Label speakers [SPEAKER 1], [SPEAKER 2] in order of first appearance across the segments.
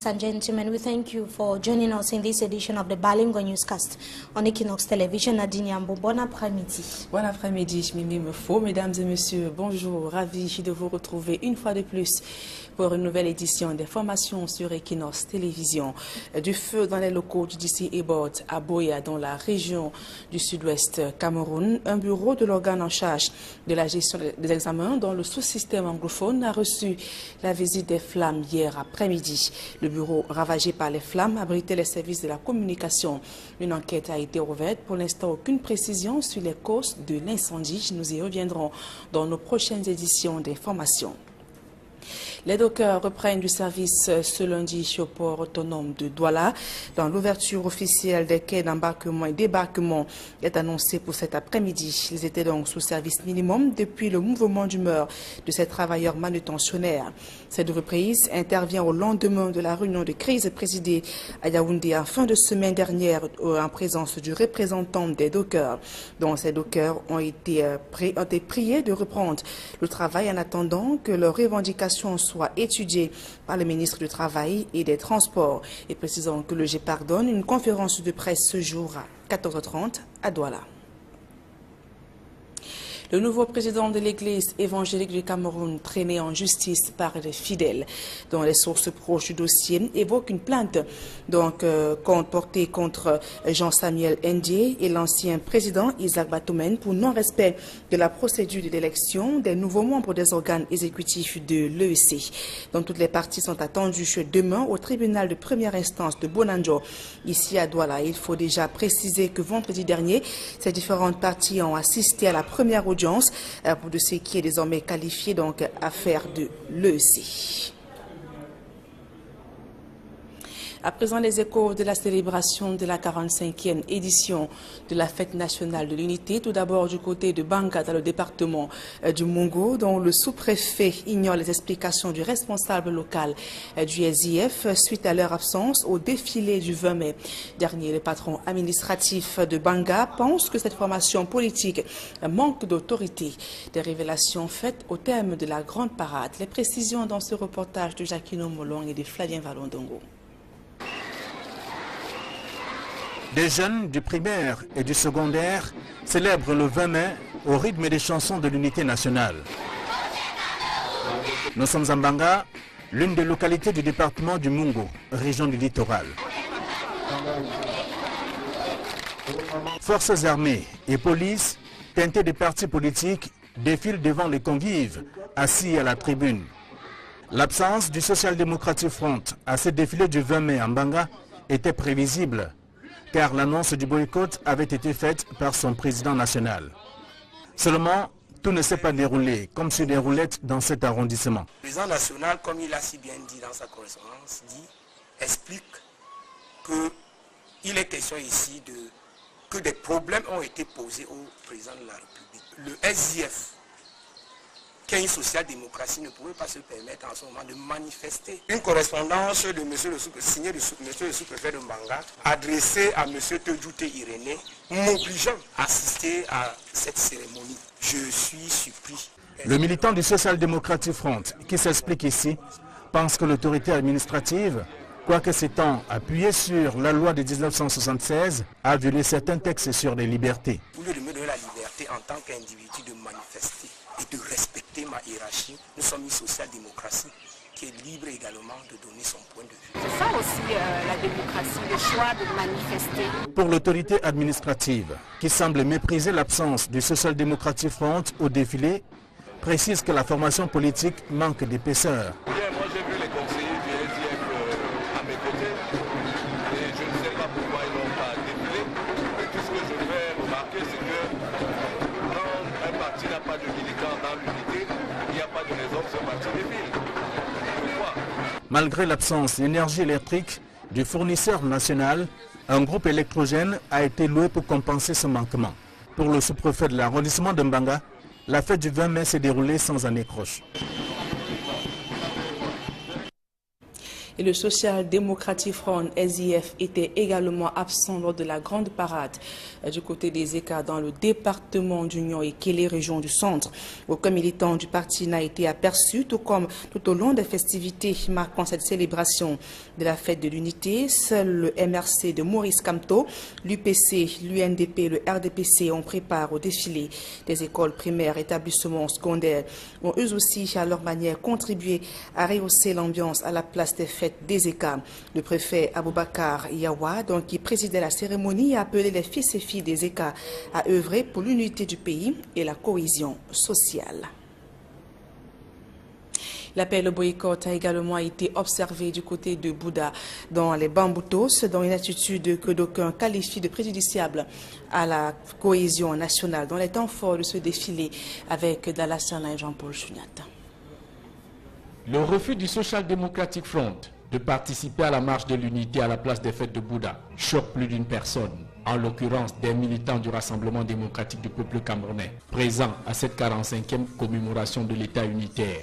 [SPEAKER 1] and gentlemen, we thank you for joining us in this edition of the Bilingual Newscast on Equinox Television. Nadine Yambo, bon après-midi.
[SPEAKER 2] Bon après-midi, Mimi Mefo. Mesdames et messieurs, bonjour. Ravi de vous retrouver une fois de plus pour une nouvelle édition des formations sur Equinox Télévision. Du feu dans les locaux du DC Ebot à Boya, dans la région du sud-ouest Cameroun, un bureau de l'organe en charge de la gestion des examens dans le sous-système anglophone a reçu la visite des flammes hier après-midi. Le bureau ravagé par les flammes abritait les services de la communication. Une enquête a été ouverte. Pour l'instant, aucune précision sur les causes de l'incendie. Nous y reviendrons dans nos prochaines éditions d'information. Les dockers reprennent du service ce lundi au port autonome de Douala. Dans l'ouverture officielle des quais d'embarquement et débarquement est annoncée pour cet après-midi. Ils étaient donc sous service minimum depuis le mouvement d'humeur de ces travailleurs manutentionnaires. Cette reprise intervient au lendemain de la réunion de crise présidée à Yaoundé en fin de semaine dernière en présence du représentant des dockers. Donc ces dockers ont été priés de reprendre le travail en attendant que leurs revendications soient étudiées par le ministre du Travail et des Transports. Et précisons que le GEPAR donne une conférence de presse ce jour à 14h30 à Douala. Le nouveau président de l'Église évangélique du Cameroun, traîné en justice par les fidèles, dont les sources proches du dossier évoquent une plainte portée contre Jean-Samuel Ndié et l'ancien président Isaac Batoumène pour non-respect de la procédure d'élection des nouveaux membres des organes exécutifs de l'EEC. Donc toutes les parties sont attendues demain au tribunal de première instance de Bonanjo, ici à Douala. Il faut déjà préciser que vendredi dernier, ces différentes parties ont assisté à la première audience pour de ce qui est désormais qualifié donc affaire de l'EEC. À présent, les échos de la célébration de la 45e édition de la Fête nationale de l'unité. Tout d'abord du côté de Banga, dans le département du Mongo, dont le sous-préfet ignore les explications du responsable local du SIF suite à leur absence au défilé du 20 mai dernier. Le patron administratif de Banga pense que cette formation politique manque d'autorité. Des révélations faites au terme de la grande parade. Les précisions dans ce reportage de Jacquino Molong et de Flavien Valondongo.
[SPEAKER 3] Des jeunes du primaire et du secondaire célèbrent le 20 mai au rythme des chansons de l'unité nationale. Nous sommes à Banga, l'une des localités du département du Mungo, région du littoral. Forces armées et police, teintées des partis politiques, défilent devant les convives, assis à la tribune. L'absence du Social Democratic Front à ce défilé du 20 mai en Banga était prévisible, car l'annonce du boycott avait été faite par son président national. Seulement, tout ne s'est pas déroulé comme sur des roulettes dans cet arrondissement.
[SPEAKER 4] Le président national, comme il a si bien dit dans sa correspondance, explique qu'il est question ici que des problèmes ont été posés au président de la République. Le SIF, qui est une social-démocratie, ne pouvait pas se permettre en ce moment de manifester. Une correspondance de signée de M. le sous-préfet de Mbanga, adressée à M. Tedjoute Irénée, m'obligeant à assister à cette cérémonie. Je suis surpris.
[SPEAKER 3] Le militant du Social Democratic Front, qui s'explique ici, pense que l'autorité administrative, quoique s'étant appuyée sur la loi de 1976, a violé certains textes sur les libertés.
[SPEAKER 4] Au lieu de me donner la liberté en tant qu'individu de manifester et de respecter ma hiérarchie, nous sommes une social-démocratie qui est libre également de donner son point de vue.
[SPEAKER 5] C'est ça aussi la démocratie, le choix de manifester.
[SPEAKER 3] Pour l'autorité administrative, qui semble mépriser l'absence du Social Democratic Front au défilé, précise que la formation politique manque d'épaisseur.
[SPEAKER 6] Moi j'ai vu les conseillers du SIF à mes côtés et je ne sais pas pourquoi ils n'ont pas défilé. Mais tout ce que je fais remarquer, c'est que quand un parti n'a pas de militants dans l'unité, il n'y a pas de raison que ce parti défile. Pourquoi?
[SPEAKER 3] Malgré l'absence d'énergie électrique du fournisseur national, un groupe électrogène a été loué pour compenser ce manquement. Pour le sous-préfet de l'arrondissement de Mbanga, la fête du 20 mai s'est déroulée sans anécroche.
[SPEAKER 2] et le Social Democratic Front SDF était également absent lors de la grande parade du côté des ECA dans le département d'Union et Kélé, région du centre. Aucun militant du parti n'a été aperçu, tout comme tout au long des festivités marquant cette célébration de la fête de l'unité. Seul le MRC de Maurice Kamto, l'UPC, l'UNDP et le RDPC ont préparé au défilé des écoles primaires, établissements secondaires, ont eux aussi à leur manière contribué à rehausser l'ambiance à la place des fêtes des ECA. Le préfet Aboubakar Yawa, donc, qui présidait la cérémonie, a appelé les fils et filles des ECA à œuvrer pour l'unité du pays et la cohésion sociale. L'appel au boycott a également été observé du côté de Bouda dans les Bamboutos, dans une attitude que d'aucuns qualifient de préjudiciable à la cohésion nationale dans les temps forts de ce défilé avec Dalassana et Jean-Paul Chuniata.
[SPEAKER 7] Le refus du Social Democratic Front de participer à la marche de l'unité à la place des fêtes de Bouda choque plus d'une personne, en l'occurrence des militants du Rassemblement démocratique du peuple camerounais, présents à cette 45e commémoration de l'État unitaire.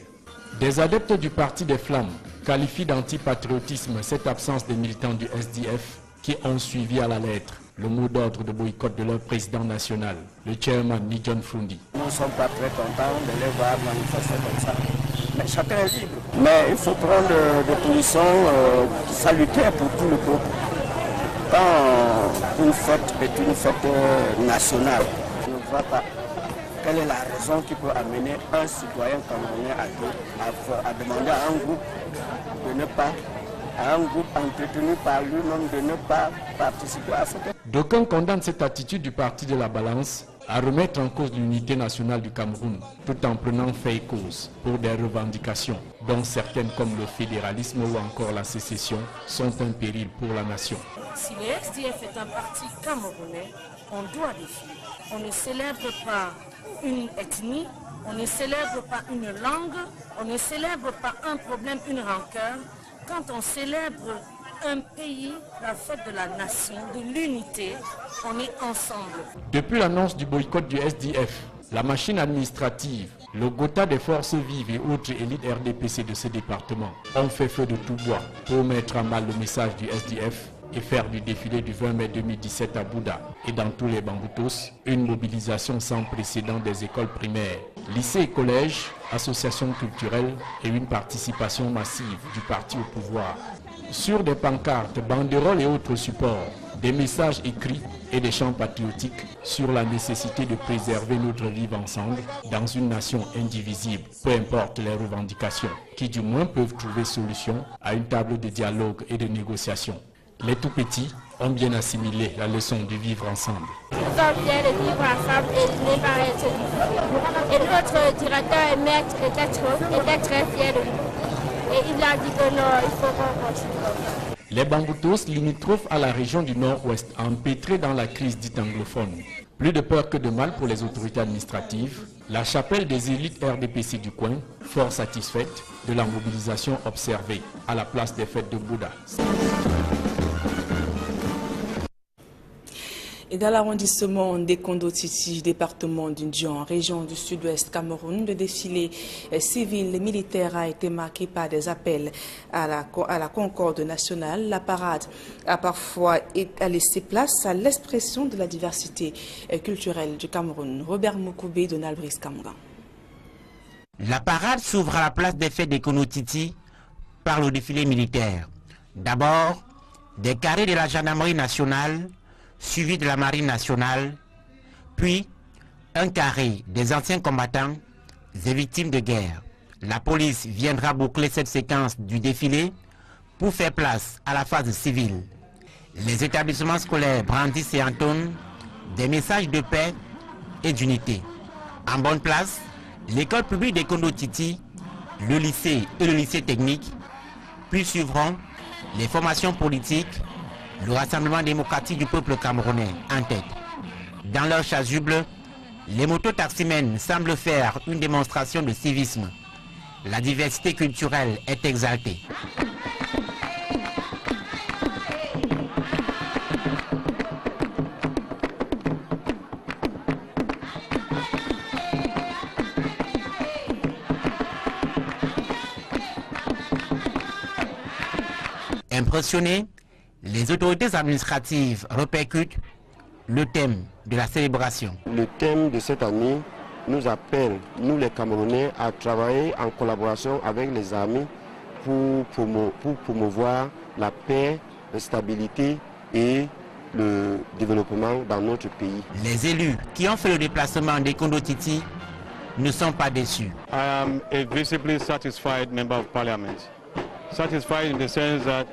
[SPEAKER 7] Des adeptes du Parti des Flammes qualifient d'antipatriotisme cette absence des militants du SDF qui ont suivi à la lettre le mot d'ordre de boycott de leur président national, le chairman Nijon Frundi.
[SPEAKER 8] Nous ne sommes pas très contents de les voir manifester comme ça. Mais chacun est libre. Mais il faut prendre des positions salutaires pour tout le peuple. Quand une fête est une fête nationale, je ne vois pas quelle est la raison qui peut amener un citoyen camerounais à demander à un groupe de ne pas, à un groupe entretenu par lui-même de ne pas participer à cette fête.
[SPEAKER 7] D'aucuns condamnent cette attitude du parti de la balance à remettre en cause l'unité nationale du Cameroun, tout en prenant fait et cause pour des revendications, dont certaines comme le fédéralisme ou encore la sécession sont un péril pour la nation.
[SPEAKER 9] Si le SDF est un parti camerounais, on doit défier. On ne célèbre pas une ethnie, on ne célèbre pas une langue, on ne célèbre pas un problème, une rancœur. Quand on célèbre un pays, la fête de la nation, de l'unité, on est ensemble.
[SPEAKER 7] Depuis l'annonce du boycott du SDF, la machine administrative, le Gotha des forces vives et autres élites RDPC de ces départements ont fait feu de tout bois pour mettre à mal le message du SDF et faire du défilé du 20 mai 2017 à Bouda et dans tous les Bamboutos une mobilisation sans précédent des écoles primaires, lycées et collèges, associations culturelles et une participation massive du parti au pouvoir. Sur des pancartes, banderoles et autres supports, des messages écrits et des chants patriotiques sur la nécessité de préserver notre vivre ensemble dans une nation indivisible, peu importe les revendications, qui du moins peuvent trouver solution à une table de dialogue et de négociation. Les tout-petits ont bien assimilé la leçon de vivre ensemble.
[SPEAKER 10] Nous sommes fiers de vivre ensemble et de ne pas être différents. Et notre directeur et maître était très fier de nous. Et il a dit que non, il faut qu'on continue.
[SPEAKER 7] Les Bamboutos, limitrophes à la région du Nord-Ouest, empêtrés dans la crise dite anglophone. Plus de peur que de mal pour les autorités administratives, la chapelle des élites RDPC du coin, fort satisfaite de la mobilisation observée à la place des fêtes de Bouda.
[SPEAKER 2] Et dans l'arrondissement des Kondo-Titi, département d'Undian, région du sud-ouest Cameroun, le défilé civil et militaire a été marqué par des appels à la concorde nationale. La parade a parfois laissé place à l'expression de la diversité culturelle du Cameroun. Robert Moukoubé, Donald Brice Kamgan.
[SPEAKER 11] La parade s'ouvre à la place des fêtes des Kondo-Titi par le défilé militaire. D'abord, des carrés de la gendarmerie nationale, suivi de la marine nationale, puis un carré des anciens combattants et victimes de guerre. La police viendra boucler cette séquence du défilé pour faire place à la phase civile. Les établissements scolaires brandissent et entonnent des messages de paix et d'unité. En bonne place, l'école publique des Kondo-Titi, le lycée et le lycée technique, puis suivront les formations politiques, le Rassemblement démocratique du peuple camerounais en tête. Dans leur chasuble, les mototaximens semblent faire une démonstration de civisme. La diversité culturelle est exaltée. Impressionnés, les autorités administratives répercutent le thème de la célébration.
[SPEAKER 8] Le thème de cette année nous appelle, nous les Camerounais, à travailler en collaboration avec les amis pour promouvoir la paix, la stabilité et le développement dans notre pays.
[SPEAKER 11] Les élus qui ont fait le déplacement des Kondo-Titi ne sont pas déçus.
[SPEAKER 12] I am a visibly satisfied member of parliament. Satisfied in the sense that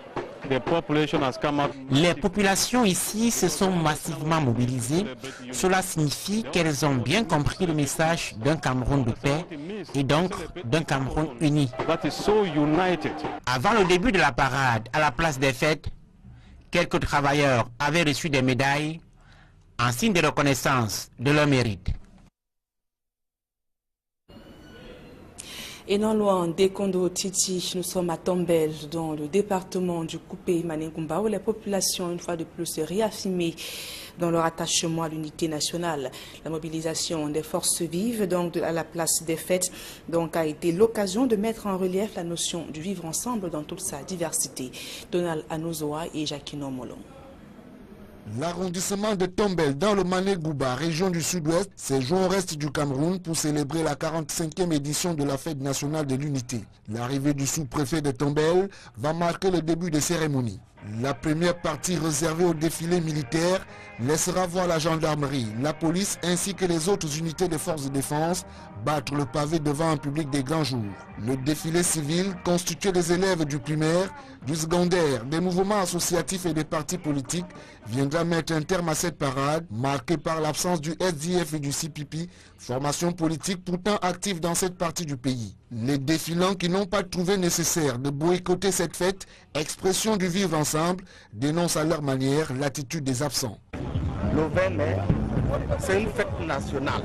[SPEAKER 12] the population has come out.
[SPEAKER 11] Les populations ici se sont massivement mobilisées. Cela signifie qu'elles ont bien compris le message d'un Cameroun de paix et donc d'un Cameroun uni.
[SPEAKER 12] That is so united.
[SPEAKER 11] Avant le début de la parade à la place des fêtes, quelques travailleurs avaient reçu des médailles en signe de reconnaissance de leur mérite.
[SPEAKER 2] Et non loin des Kondo-Titi, nous sommes à Tombel, dans le département du Coupé-Maningumba, où les populations, une fois de plus, se réaffirment dans leur attachement à l'unité nationale. La mobilisation des forces vives donc, à la place des fêtes donc, a été l'occasion de mettre en relief la notion du vivre ensemble dans toute sa diversité. Donald Anozoa et Jacquino Molon.
[SPEAKER 13] L'arrondissement de Tombel dans le Maningumba, région du sud-ouest, séjourne au reste du Cameroun pour célébrer la 45e édition de la fête nationale de l'unité. L'arrivée du sous-préfet de Tombel va marquer le début des cérémonies. La première partie réservée au défilé militaire laissera voir la gendarmerie, la police ainsi que les autres unités de forces de défense battre le pavé devant un public des grands jours. Le défilé civil, constitué des élèves du primaire, du secondaire, des mouvements associatifs et des partis politiques, viendra mettre un terme à cette parade, marquée par l'absence du SDF et du CPP, formation politique pourtant active dans cette partie du pays. Les défilants qui n'ont pas trouvé nécessaire de boycotter cette fête, expression du vivre ensemble, dénoncent à leur manière l'attitude des absents.
[SPEAKER 8] Le 20 mai, c'est une fête nationale.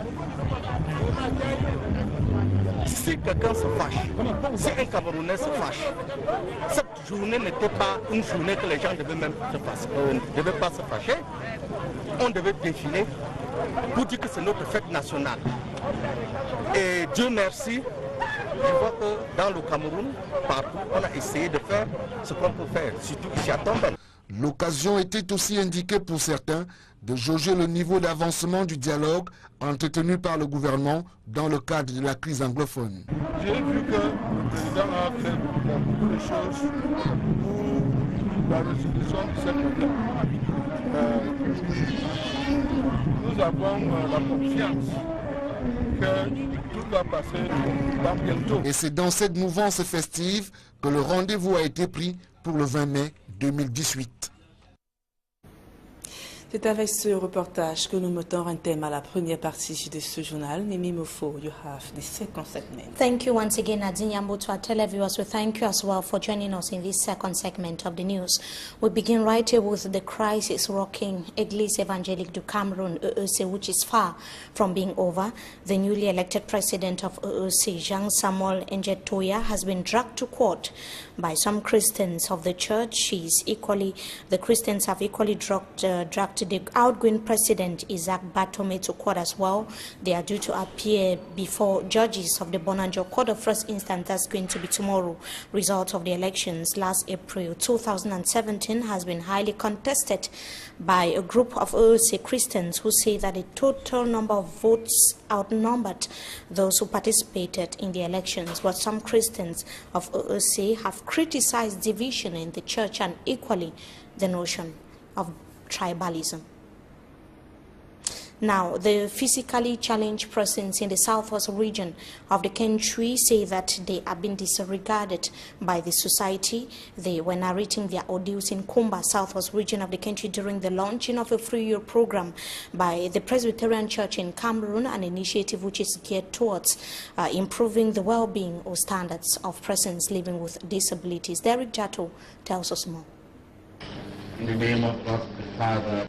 [SPEAKER 8] Si quelqu'un se fâche, si un Camerounais se fâche, cette journée n'était pas une journée que les gens ne devaient pas se fâcher. On devait défiler pour dire que c'est notre fête nationale. Et Dieu merci, je vois que dans le Cameroun, partout, on a essayé de faire ce qu'on peut faire, surtout ici à Tombel.
[SPEAKER 13] L'occasion était aussi indiquée pour certains de jauger le niveau d'avancement du dialogue entretenu par le gouvernement dans le cadre de la crise anglophone.
[SPEAKER 12] J'ai vu que le président a fait beaucoup de choses pour la résolution de ces problèmes. Nous avons la confiance que tout va passer dans bientôt.
[SPEAKER 13] Et c'est dans cette mouvance festive que le rendez-vous a été pris pour le 20 mai 2018.
[SPEAKER 2] C'est avec ce reportage que nous mettons un thème à la première partie de ce journal. Mimi Mofo, you have the second segment.
[SPEAKER 1] Thank you once again, Nadine Yambo. To our televiewers, we thank you as well for joining us in this second segment of the news. We begin right here with the crisis rocking Église Évangélique du Cameroun, EEC, which is far from being over. The newly elected president of EEC, Jean-Samuel Njetoya, has been dragged to court by some Christians of the church. The Christians have equally dragged the outgoing president, Isaac Batome, to court as well. They are due to appear before judges of the Bonanjo Court of First Instance. That's going to be tomorrow. Result of the elections last April 2017 has been highly contested by a group of EEC Christians who say that the total number of votes outnumbered those who participated in the elections. But some Christians of EEC have criticized division in the church and equally the notion of tribalism. Now, the physically challenged persons in the southwest region of the country say that they have been disregarded by the society. They were narrating their ordeals in Kumba, southwest region of the country, during the launching of a 3-year program by the Presbyterian Church in Cameroon, an initiative which is geared towards improving the well-being or standards of persons living with disabilities. Derek Jato tells us more.
[SPEAKER 14] In the name of God the Father.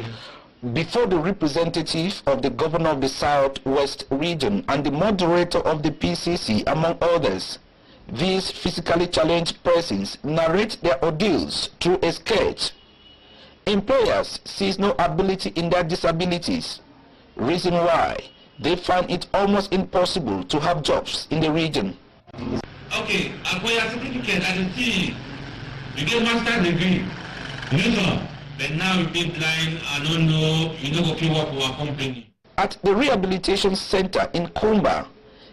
[SPEAKER 14] Before the representative of the governor of the Southwest region and the moderator of the PCC, among others, these physically challenged persons narrate their ordeals through a sketch. Employers see no ability in their disabilities, reason why they find it almost impossible to have jobs in the region.
[SPEAKER 15] Okay, for your certificate, I can see You get master degree. But now you been blind, I don't know, you don't go work for our company.
[SPEAKER 14] At the Rehabilitation Center in Kumba,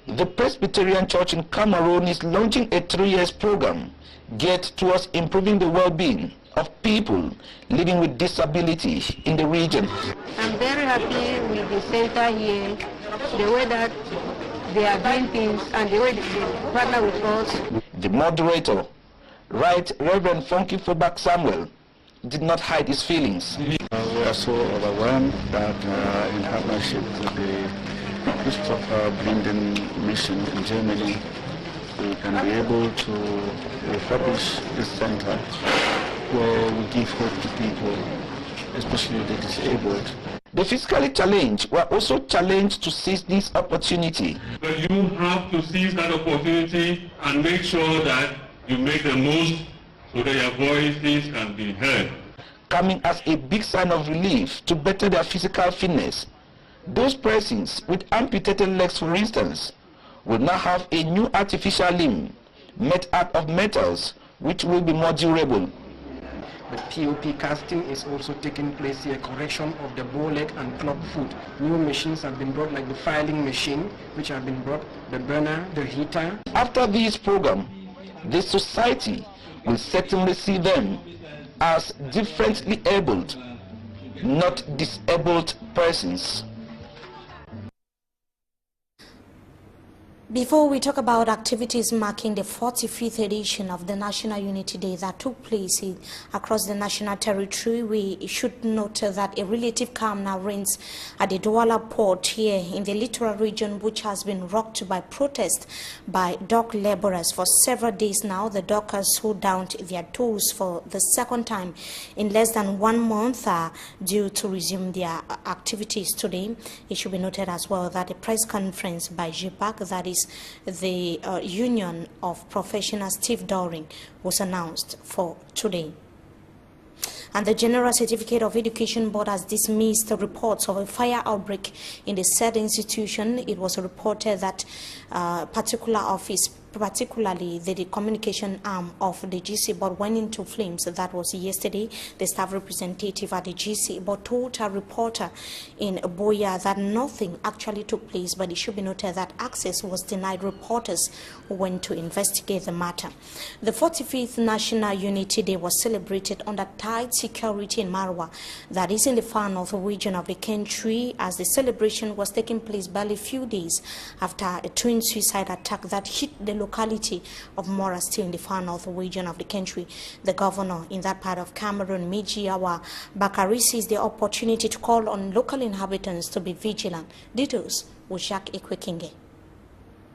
[SPEAKER 14] the Presbyterian Church in Cameroon is launching a 3-year program geared towards improving the well-being of people living with disability in the region.
[SPEAKER 16] I'm very happy with the center here, the way that they are doing things and the way they partner with us.
[SPEAKER 14] The moderator, Right Reverend Funky Fobak Samuel, did not hide his feelings.
[SPEAKER 17] We are so overwhelmed that in partnership with the Christopher Blinden mission in Germany, we can be able to refurbish this center where we give hope to people, especially the disabled.
[SPEAKER 14] The physically challenged were also challenged to seize this opportunity.
[SPEAKER 15] But you have to seize that opportunity and make sure that you make the most so that your voices can be heard.
[SPEAKER 14] Coming as a big sign of relief to better their physical fitness, those persons with amputated legs, for instance, will now have a new artificial limb made out of metals which will be more durable.
[SPEAKER 18] The POP casting is also taking place here, correction of the bow leg and club foot. New machines have been brought, like the filing machine, which have been brought, the burner, the heater.
[SPEAKER 14] After this program, the society will certainly see them as differently abled, not disabled persons.
[SPEAKER 1] Before we talk about activities marking the 45th edition of the National Unity Day that took place across the national territory, we should note that a relative calm now reigns at the Douala port here in the littoral region, which has been rocked by protest by dock laborers for several days now. The dockers who downed their toes for the second time in less than 1 month are due to resume their activities today. It should be noted as well that a press conference by JPAC, that is the Union of Professional Stevedoring, was announced for today. And the General Certificate of Education Board has dismissed the reports of a fire outbreak in the said institution. It was reported that particular office, particularly the communication arm of the GC board, went into flames. That was yesterday. The staff representative at the GC board told a reporter in Boya that nothing actually took place, but it should be noted that access was denied reporters who went to investigate the matter. The 45th National Unity Day was celebrated under tight security in Marwa, that is in the far north region of the country, as the celebration was taking place barely a few days after a twin suicide attack that hit the locality of Mora, still in the far north region of the country. The governor in that part of Cameroon, Mijiawa Bakari, seized the opportunity to call on local inhabitants to be vigilant. Details with Jacques Ekwekinge.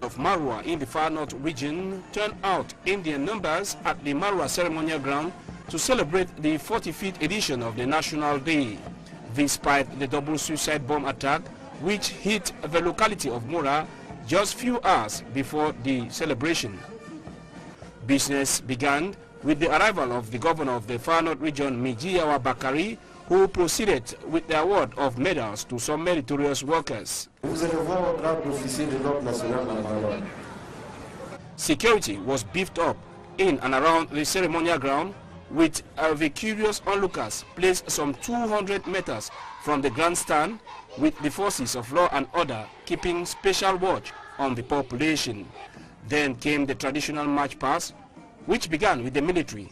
[SPEAKER 3] Of Marwa in the far north region turned out in their numbers at the Marwa ceremonial ground to celebrate the 45th edition of the National Day, despite the double suicide bomb attack which hit the locality of Mora just few hours before the celebration. Business began with the arrival of the governor of the far north region, Mijiawa Bakari, who proceeded with the award of medals to some meritorious workers. Security was beefed up in and around the ceremonial ground, with the curious onlookers placed some 200 meters from the grandstand, with the forces of law and order keeping special watch on the population. Then came the traditional march past, which began with the military.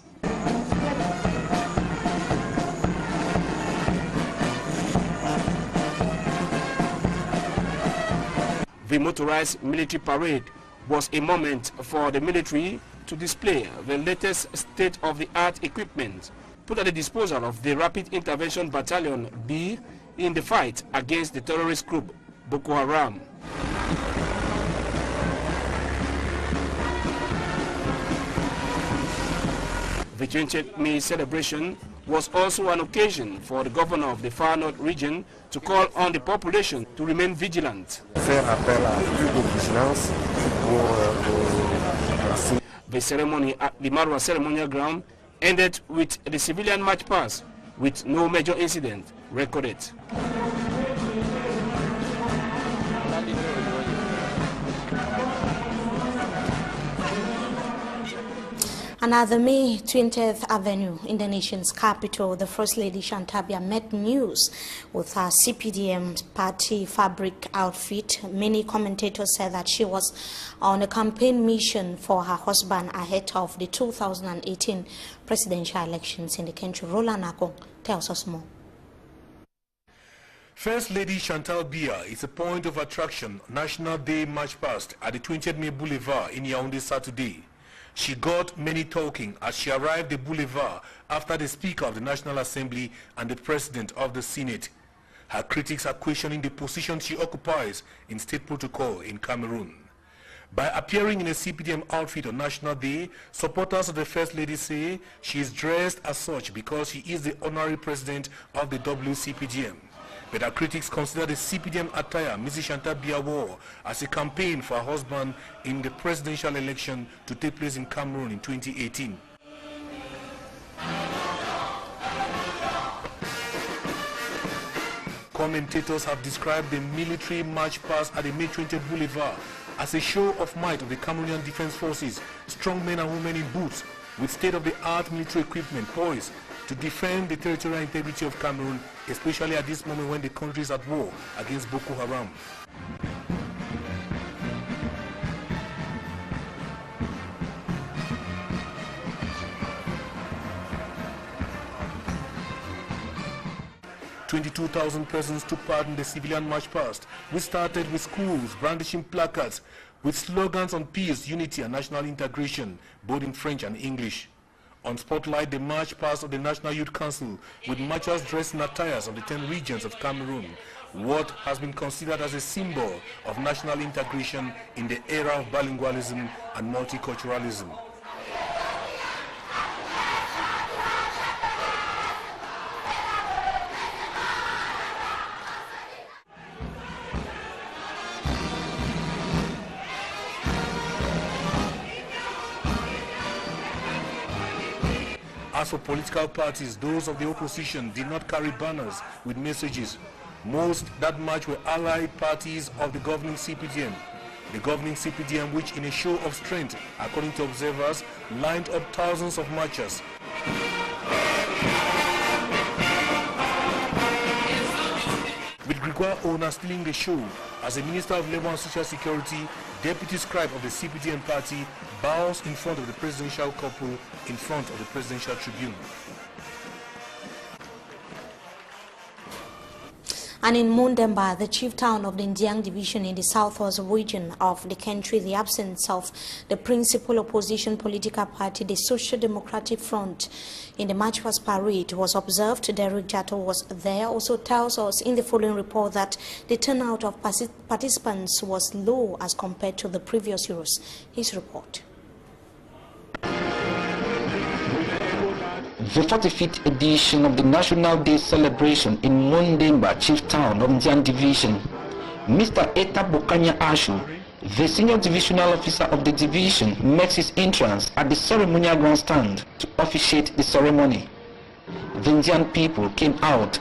[SPEAKER 3] The motorized military parade was a moment for the military to display the latest state-of-the-art equipment put at the disposal of the Rapid Intervention Battalion B in the fight against the terrorist group Boko Haram. The 20th May celebration was also an occasion for the governor of the far north region to call on the population to remain vigilant. The ceremony at the Marwa ceremonial ground ended with the civilian march past, with no major incident recorded.
[SPEAKER 1] Another May 20th Avenue in the nation's capital, the First Lady Chantal Biya met news with her CPDM party fabric outfit. Many commentators said that she was on a campaign mission for her husband ahead of the 2018 presidential elections in the country. Roland Akong tells us more.
[SPEAKER 19] First Lady Chantal Biya is a point of attraction. National Day march past at the 20th May Boulevard in Yaoundé Saturday. She got many talking as she arrived at the boulevard after the Speaker of the National Assembly and the President of the Senate. Her critics are questioning the position she occupies in state protocol in Cameroon. By appearing in a CPDM outfit on National Day, supporters of the First Lady say she is dressed as such because she is the honorary president of the WCPDM. But her critics consider the CPDM attire Mrs. Chantal Biya wore as a campaign for her husband in the presidential election to take place in Cameroon in 2018. Commentators have described the military march past at the May 20th Boulevard as a show of might of the Cameroonian Defense Forces, strong men and women in boots with state-of-the-art military equipment poised to defend the territorial integrity of Cameroon, especially at this moment when the country is at war against Boko Haram. "22,000 persons took part in the civilian march past, which started with schools brandishing placards with slogans on peace, unity and national integration, both in French and English. On Spotlight, the march past of the National Youth Council with marchers dressed in attires of the 10 regions of Cameroon, what has been considered as a symbol of national integration in the era of bilingualism and multiculturalism. As for political parties, those of the opposition did not carry banners with messages. Most that march were allied parties of the governing CPDM. The governing CPDM, which in a show of strength, according to observers, lined up thousands of marchers. With Gregoire Ona stealing the show as the Minister of Labour and Social Security, Deputy Scribe of the CPDM party bows in front of the presidential couple in front of the presidential tribune.
[SPEAKER 1] And in Mundemba, the chief town of the Ndiang division in the southwest region of the country, the absence of the principal opposition political party, the Social Democratic Front, in the March past parade was observed. Derek Jato was there, also tells us in the following report that the turnout of participants was low as compared to the previous years. His report.
[SPEAKER 14] The 45th edition of the National Day celebration in Mundemba, chief town of Ndiang division. Mr. Eta Bokanya Ashu, the senior divisional officer of the division, makes his entrance at the ceremonial grandstand to officiate the ceremony. The Ndiang people came out,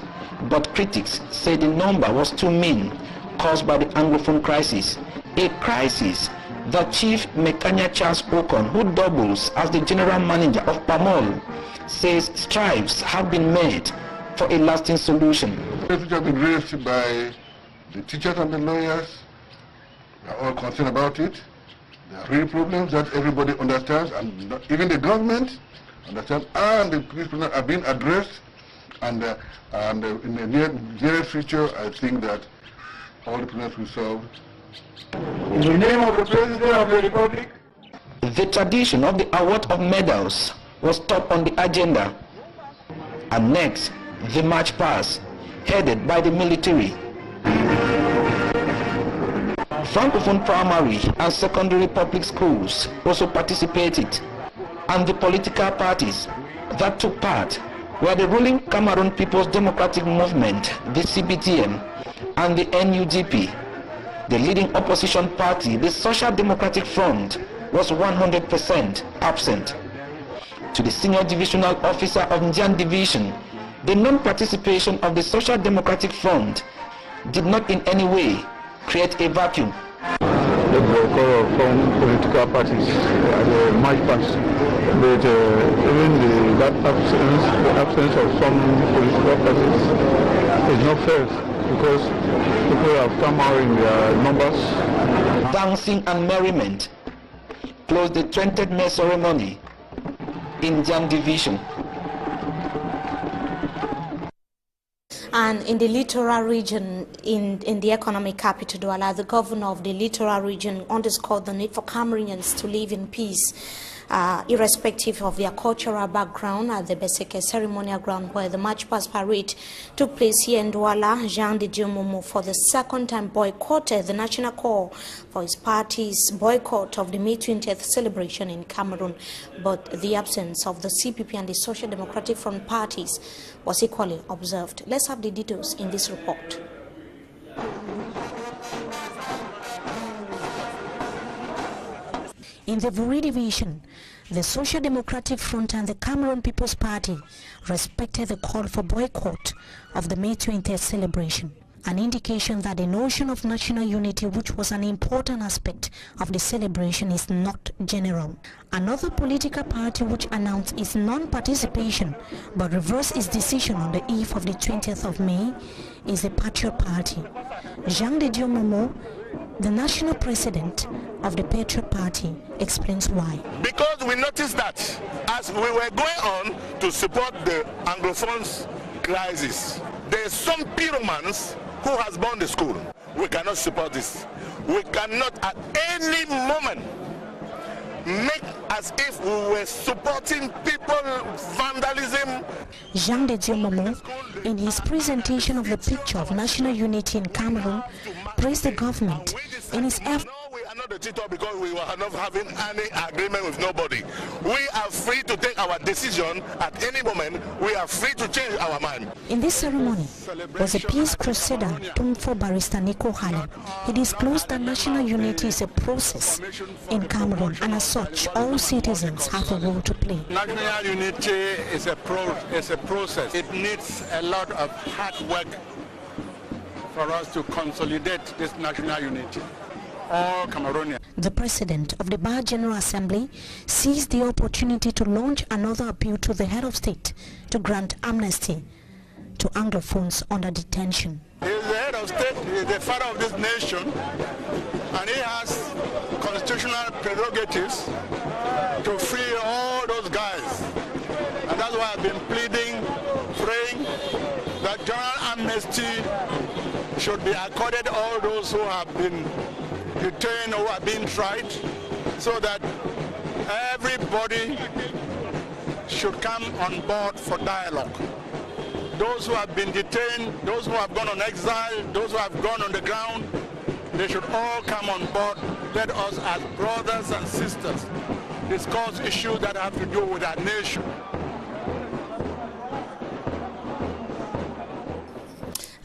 [SPEAKER 14] but critics say the number was too mean, caused by the Anglophone crisis, a crisis that Chief Mekanya Charles Okon, who doubles as the general manager of PAMOL, says strides have been made for a lasting solution.
[SPEAKER 20] Which have been raised by the teachers and the lawyers. We are all concerned about it. There are real problems that everybody understands, and even the government understands, and the problems are being addressed. And in the near future, I think that all the problems will be solved. In the name of the President of the Republic.
[SPEAKER 14] The tradition of the award of medals was top on the agenda. And next, the march past, headed by the military. Francophone primary and secondary public schools also participated, and the political parties that took part were the ruling Cameroon People's Democratic Movement, the CPDM, and the NUDP. The leading opposition party, the Social Democratic Front, was 100% absent. To the senior divisional officer of Ndiang division, the non-participation of the Social Democratic Front did not in any way create a vacuum.
[SPEAKER 17] the boycott of some political parties at the March past. But even the absence of some political parties is not fair because people have come out in their numbers.
[SPEAKER 14] Dancing and merriment closed the 20th May ceremony in Jam Division.
[SPEAKER 1] And in the littoral region, in the economic capital, Douala, the governor of the littoral region underscored the need for Cameroonians to live in peace, irrespective of their cultural background, at the Beseke ceremonial ground where the March Past Parade took place here in Douala. Jean de Dieu Momo, for the second time, boycotted the national call for his party's boycott of the May 20th celebration in Cameroon. But the absence of the CPP and the Social Democratic Front parties was equally observed. Let's have the details in this report. In the Vuri division, the Social Democratic Front and the Cameroon People's Party respected the call for boycott of the May 20th celebration, an indication that the notion of national unity, which was an important aspect of the celebration, is not general. Another political party which announced its non-participation but reversed its decision on the eve of the 20th of May is the Patriot Party. Jean de Dieu Momo, the national president of the Patriot Party, explains why.
[SPEAKER 6] Because we noticed that as we were going on to support the Anglophones crisis, there are some pyromans who has burned the school. We cannot support this. We cannot at any moment make as if we were supporting people vandalism.
[SPEAKER 1] Jean de Dieu Momo, in his presentation of the picture of national unity in Cameroon, praised the government in its effort.
[SPEAKER 6] We are not the TikTok because we are not having any agreement with nobody. We are free to take our decision at any moment. We are free to change our mind.
[SPEAKER 1] In this ceremony was a peace crusader, Tumfo Barrister Nico Halle. He disclosed that national unity is a process in Cameroon, and as such, all citizens have a role to play.
[SPEAKER 21] National unity is a process. It needs a lot of hard work for us to consolidate this national unity. All Cameroonians.
[SPEAKER 1] The president of the Bar General Assembly seized the opportunity to launch another appeal to the head of state to grant amnesty to Anglophones under detention.
[SPEAKER 21] He is the head of state, he is the father of this nation, and he has constitutional prerogatives to free all those guys. And that's why I've been pleading, praying that general amnesty should be accorded all those who have been detained or have been tried, so that everybody should come on board for dialogue. Those who have been detained, those who have gone on exile, those who have gone on the ground, they should all come on board. Let us as brothers and sisters discuss issues that have to do with our nation.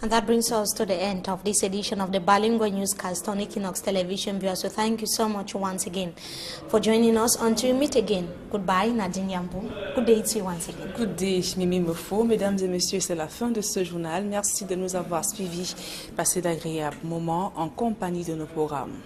[SPEAKER 1] And that brings us to the end of this edition of the Bilingual Newscast on Equinox Television viewers. So thank you so much once again for joining us. Until we meet again, goodbye, Nadine Yambo. Good day to you once again.
[SPEAKER 2] Good day, Mimi Mefo. Mesdames et messieurs, c'est la fin de ce journal. Merci de nous avoir suivis. Passez d'agréables moments en compagnie de nos programmes.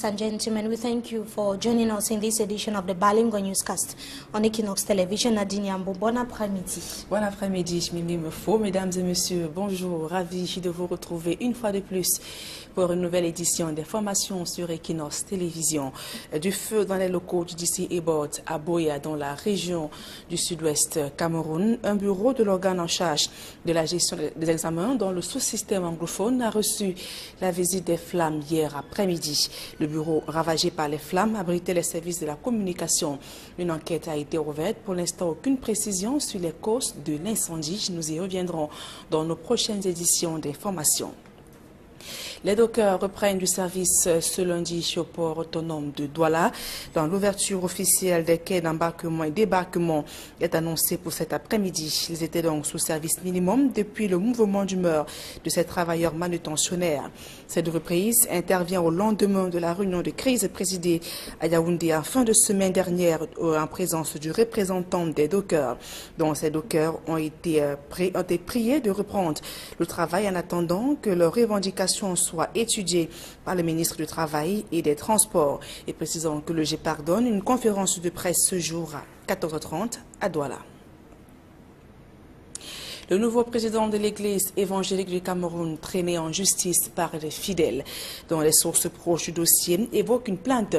[SPEAKER 1] Ladies and gentlemen, we thank you for joining us in this edition of the Bilingual Newscast on Equinox Television. Nadine Yambo, bon après-midi.
[SPEAKER 2] Bon après-midi, Mimi Mefo. Mesdames et messieurs, bonjour. Ravi de vous retrouver une fois de plus pour une nouvelle édition des formations sur Equinox Télévision. Du feu dans les locaux du DC Ebot à Boya, dans la région du sud-ouest Cameroun. Un bureau de l'organe en charge de la gestion des examens dans le sous-système anglophone a reçu la visite des flammes hier après-midi. Le bureau ravagé par les flammes abritait les services de la communication. Une enquête a été ouverte. Pour l'instant, aucune précision sur les causes de l'incendie. Nous y reviendrons dans nos prochaines éditions des formations. Les dockers reprennent du service ce lundi au port autonome de Douala. Dans l'ouverture officielle des quais d'embarquement et débarquement est annoncée pour cet après-midi. Ils étaient donc sous service minimum depuis le mouvement d'humeur de ces travailleurs manutentionnaires. Cette reprise intervient au lendemain de la réunion de crise présidée à Yaoundé en fin de semaine dernière en présence du représentant des dockers. Donc ces dockers ont été priés de reprendre le travail en attendant que leurs revendications soient étudiées par le ministre du Travail et des Transports. Et précisons que le GEPAR donne une conférence de presse ce jour à 14h30 à Douala. Le nouveau président de l'Église évangélique du Cameroun, traîné en justice par les fidèles, dont les sources proches du dossier évoquent une plainte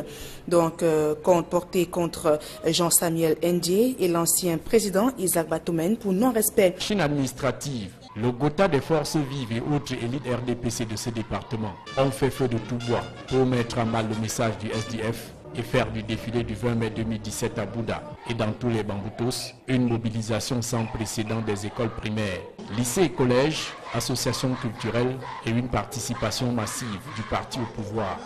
[SPEAKER 2] portée contre Jean-Samuel Ndié et l'ancien président Isaac Batoumène pour non-respect.
[SPEAKER 7] Chine administrative. Le Gotha des forces vives et autres élites RDPC de ce département ont fait feu de tout bois pour mettre en mal le message du SDF et faire du défilé du 20 mai 2017 à Bouddha et dans tous les Bamboutos une mobilisation sans précédent des écoles primaires, lycées et collèges, associations culturelles et une participation massive du parti au pouvoir.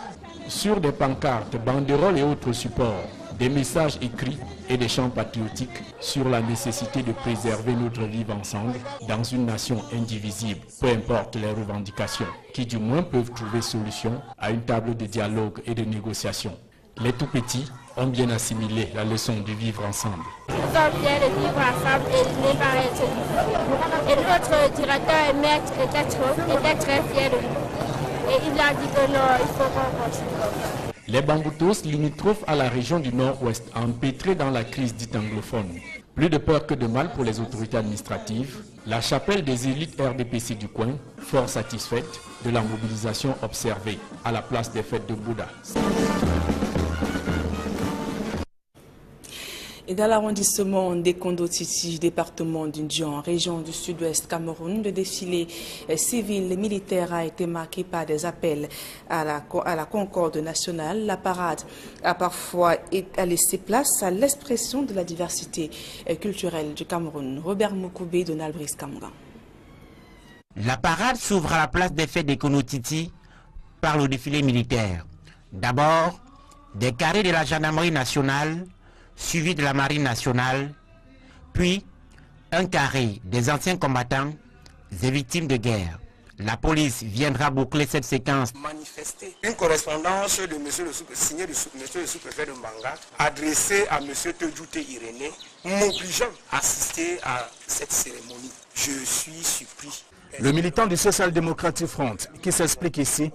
[SPEAKER 7] Sur des pancartes, banderoles et autres supports, des messages écrits et des chants patriotiques sur la nécessité de préserver notre vivre ensemble dans une nation indivisible, peu importe les revendications, qui du moins peuvent trouver solution à une table de dialogue et de négociation. Les tout-petits ont bien assimilé la leçon du vivre ensemble.
[SPEAKER 10] Nous sommes fiers de vivre ensemble et de ne pas être différents. Et notre directeur et maître était très fier de nous. Et il a dit que non, il faut qu'on continue.
[SPEAKER 7] Les Bamboutos, limitrophes à la région du Nord-Ouest, empêtrés dans la crise dite anglophone. Plus de peur que de mal pour les autorités administratives, la chapelle des élites RDPC du coin, fort satisfaite de la mobilisation observée à la place des fêtes de Bouddha.
[SPEAKER 2] Et dans l'arrondissement des Kondo-Titi, département d'Undian, région du sud-ouest Cameroun, le défilé civil et militaire a été marqué par des appels à la concorde nationale. La parade a parfois laissé place à l'expression de la diversité culturelle du Cameroun. Robert Mokoubé, Donald Brice Kamougan.
[SPEAKER 11] La parade s'ouvre à la place des fêtes des Kondo-Titi par le défilé militaire. D'abord, des carrés de la gendarmerie nationale, suivi de la marine nationale, puis un carré des anciens combattants et victimes de guerre. La police viendra boucler cette séquence.
[SPEAKER 8] Manifester une correspondance de signée de monsieur le sous-préfet de Mbanga, adressée à monsieur Tedjoute Irénée, m'obligeant à assister à cette cérémonie. Je suis surpris.
[SPEAKER 3] Le militant du Social Democratic Front, qui s'explique ici,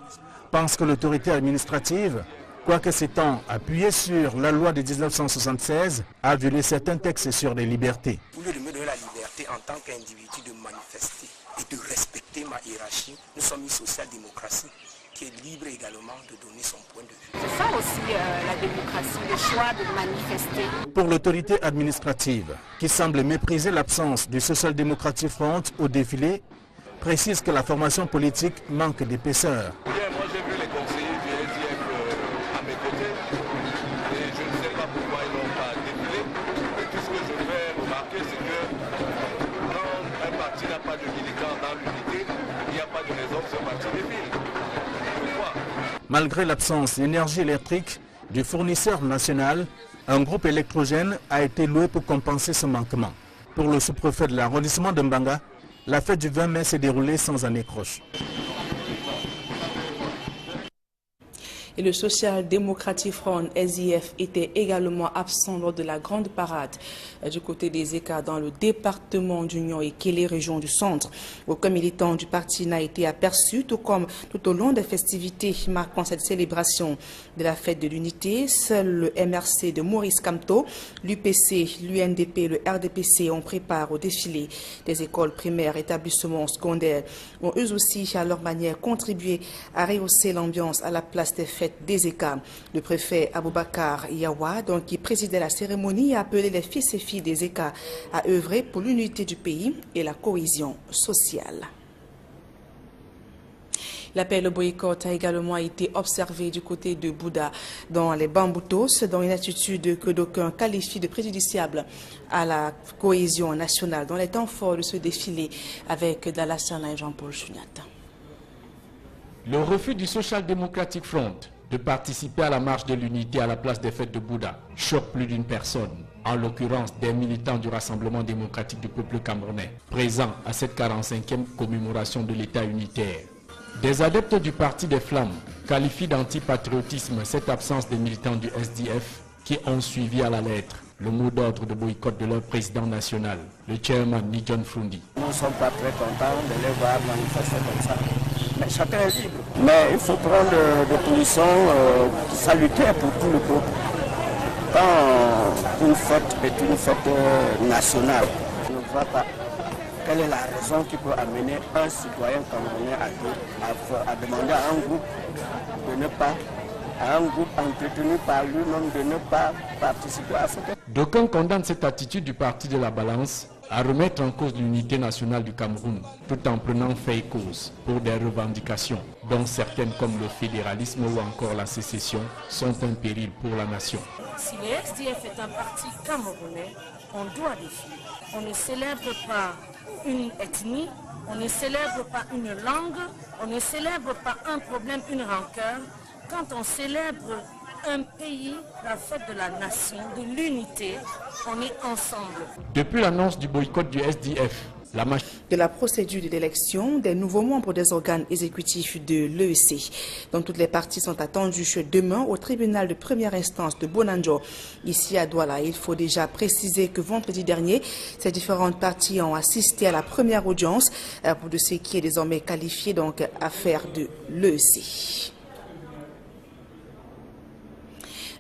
[SPEAKER 3] pense que l'autorité administrative, quoique s'étant appuyé sur la loi de 1976, a violé certains textes sur les libertés.
[SPEAKER 8] Au lieu de me donner la liberté en tant qu'individu de manifester et de respecter ma hiérarchie, nous sommes une social-démocratie qui est libre également de donner son point de vue.
[SPEAKER 5] C'est ça aussi la démocratie, le choix de manifester.
[SPEAKER 3] Pour l'autorité administrative, qui semble mépriser l'absence du Social Democratic Front au défilé, précise que la formation politique manque d'épaisseur.
[SPEAKER 6] Moi j'ai vu les conseillers du SDF à mes côtés et je ne sais pas pourquoi ils n'ont pas défilé. Mais tout ce que je vais remarquer, c'est que quand un parti n'a pas de militants dans l'unité, il n'y a pas de raison que ce parti défile. Pourquoi?
[SPEAKER 3] Malgré l'absence d'énergie électrique du fournisseur national, un groupe électrogène a été loué pour compenser ce manquement. Pour le sous-préfet de l'arrondissement de Mbanga, la fête du 20 mai s'est déroulée sans un écroche.
[SPEAKER 2] Et le Social Democratic Front, SDF, était également absent lors de la grande parade du côté des Écarts dans le département d'Union et Kélé, région du centre. Aucun militant du parti n'a été aperçu, tout au long des festivités marquant cette célébration de la fête de l'unité. Seul le MRC de Maurice Kamto, l'UPC, l'UNDP et le RDPC ont préparé au défilé des écoles primaires et établissements secondaires, ont eux aussi à leur manière contribué à rehausser l'ambiance à la place des fêtes des Écarts. Le préfet Aboubakar Yawa, donc, qui présidait la cérémonie, a appelé les fils et filles des Écarts à œuvrer pour l'unité du pays et la cohésion sociale. L'appel au boycott a également été observé du côté de Bouddha dans les Bamboutos, dans une attitude que d'aucuns qualifient de préjudiciable à la cohésion nationale dans les temps forts de ce défilé avec Dallas Sana et Jean-Paul Chuniat.
[SPEAKER 7] Le refus du Social Democratic Front de participer à la marche de l'unité à la place des fêtes de Bouddha choque plus d'une personne, en l'occurrence des militants du Rassemblement démocratique du peuple camerounais, présents à cette 45e commémoration de l'État unitaire. Des adeptes du Parti des Flammes qualifient d'antipatriotisme cette absence des militants du SDF qui ont suivi à la lettre le mot d'ordre de boycott de leur président national, le chairman Nijon Frundi.
[SPEAKER 8] Nous ne sommes pas très contents de les voir manifester comme ça. Mais chacun est libre. Mais il faut prendre des positions salutaires pour tout le peuple. Quand une fête est une fête nationale, je ne vois pas quelle est la raison qui peut amener un citoyen camerounais à demander à un groupe de ne pas, à un groupe entretenu par lui-même de ne pas participer à cette fête.
[SPEAKER 7] D'aucuns condamnent cette attitude du parti de la balance à remettre en cause l'unité nationale du Cameroun, tout en prenant fait et cause pour des revendications, dont certaines comme le fédéralisme ou encore la sécession sont un péril pour la nation.
[SPEAKER 9] Si le SDF est un parti camerounais, on doit défier. On ne célèbre pas une ethnie, on ne célèbre pas une langue, on ne célèbre pas un problème, une rancœur. Quand on célèbre un pays, la fête de la nation, de l'unité, on est ensemble.
[SPEAKER 7] Depuis l'annonce du boycott du SDF,
[SPEAKER 2] de la procédure d'élection des nouveaux membres des organes exécutifs de l'EEC, dont toutes les parties sont attendues demain au tribunal de première instance de Bonanjo, ici à Douala. Il faut déjà préciser que vendredi dernier, ces différentes parties ont assisté à la première audience pour de ce qui est désormais qualifié donc affaire de l'EEC.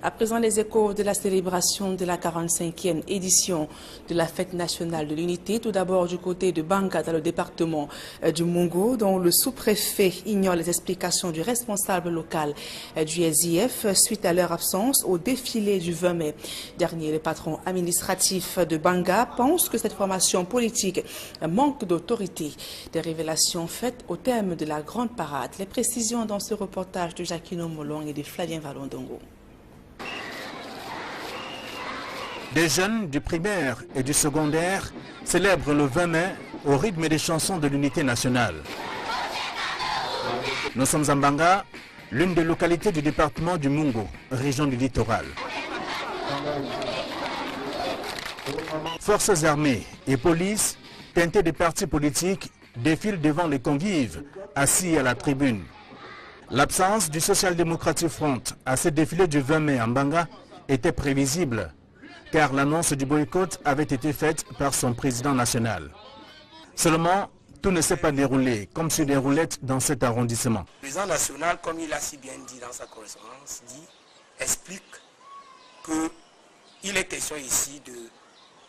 [SPEAKER 2] À présent, les échos de la célébration de la 45e édition de la Fête nationale de l'unité. Tout d'abord du côté de Banga, dans le département du Mungo, dont le sous-préfet ignore les explications du responsable local du SDF suite à leur absence au défilé du 20 mai dernier. Le patron administratif de Banga pense que cette formation politique manque d'autorité. Des révélations faites au terme de la grande parade. Les précisions dans ce reportage de Jacquino Molong et de Flavien Valondongo.
[SPEAKER 3] Des jeunes du primaire et du secondaire célèbrent le 20 mai au rythme des chansons de l'unité nationale. Nous sommes à Banga, l'une des localités du département du Mungo, région du littoral. Forces armées et police, teintées des partis politiques, défilent devant les convives, assis à la tribune. L'absence du Social Democratic Front à ce défilé du 20 mai en Banga était prévisible, car l'annonce du boycott avait été faite par son président national. Seulement, tout ne s'est pas déroulé comme sur des roulettes dans cet arrondissement.
[SPEAKER 4] Le président national, comme il a si bien dit dans sa correspondance, explique qu'il est question ici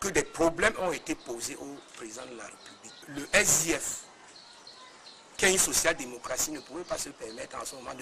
[SPEAKER 4] que des problèmes ont été posés au président de la République. Le SDF, qui est une social-démocratie, ne pouvait pas se permettre en ce moment de